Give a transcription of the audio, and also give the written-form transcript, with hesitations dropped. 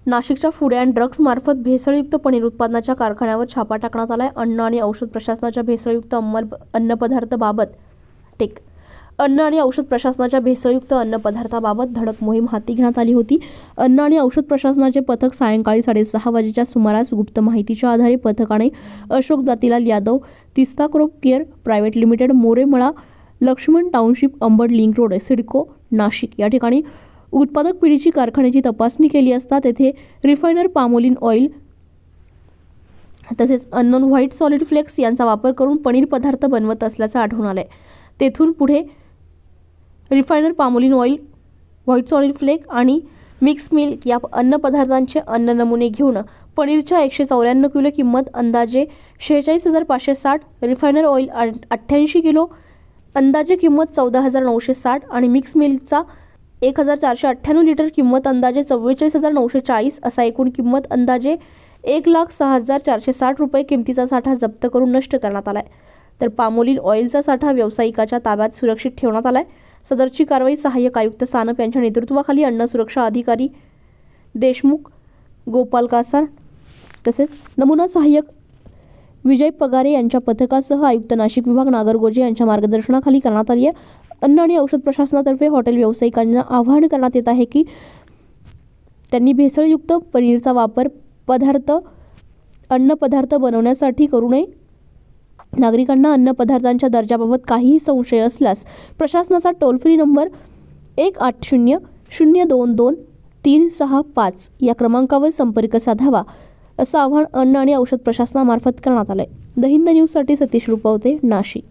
नाशिकच्या food and drugs मार्फत भेसळयुक्त पनीर उत्पादनाच्या कारखान्यावर छापा टाकण्यात आलाय। अन्न आणि औषध प्रशासनाच्या भेसळयुक्त अन्नपदार्थाबाबत धडक मोहीम हाती घेण्यात आली होती। अन्न आणि औषध प्रशासनाचे पथक सायंकाळी 6:30 वाजेच्या सुमारास गुप्त माहितीच्या आधारे पथकाने Ashok Jatilal Yadav, Teesta crop care private limited, Moremala, Laxman township, Ambad link road, CIDCO, Nashik या ठिकाणी उत्पादक पिढीची कारखान्याची तपासणी केली असता तेथे रिफायनर पामोलिन ऑइल तसेच अननोन व्हाईट सॉलिड फ्लेक्स यांचा वापर करून पनीर पदार्थ बनवत असल्याचं आढळून आलंय। तेथून पुढे refiner palmolein oil, white solid flake आणि मिक्स मिल्क या अन्न पदार्थांचे अन्न नमुने घेऊन पनीरच्या 194 किलो किंमत अंदाजे 46,560, रिफायनर ऑइल 88 किलो अंदाजे किंमत 14,960 आणि मिक्स मिल्कचा 1,498 लिटर किंमत अंदाजे 44,940 असा एकूण किंमत अंदाजे 1,06,460 रुपये किमतीचा साठा जप्त करून नष्ट करण्यात आलाय। तर पामोलिन ऑइलचा साठा व्यावसायिकाच्या ताब्यात सुरक्षित ठेवण्यात आलाय। सदरची कारवाई सहाय्यक आयुक्त सानप यांच्या नेतृत्वाखाली अन्न सुरक्षा अधिकारी देशमुख, गोपाल कासार तसेच नमुना सहाय्यक विजय पगारे यांच्या पथकासह आयुक्त नाशिक विभाग नागरगोजे यांच्या मार्गदर्शनाखाली करण्यात आली आहे। अन्न आणि औषध प्रशासनातर्फे हॉटेल व्यावसायिकांना आवाहन करण्यात येत आहे की त्यांनी भेसळयुक्त पनीरचा वापर अन्नपदार्थ बनवण्यासाठी करू नये। नागरिकांना अन्नपदार्थांच्या दर्जाबाबत काहीही संशय असल्यास प्रशासनाचा टोल फ्री नंबर 180-022-365 या क्रमांकावर संपर्क साधावा असं आवाहन अन्न आणि औषध प्रशासनामार्फत करण्यात आलंय। द हिंद न्यूजसाठी सतीश रुपवते, नाशिक।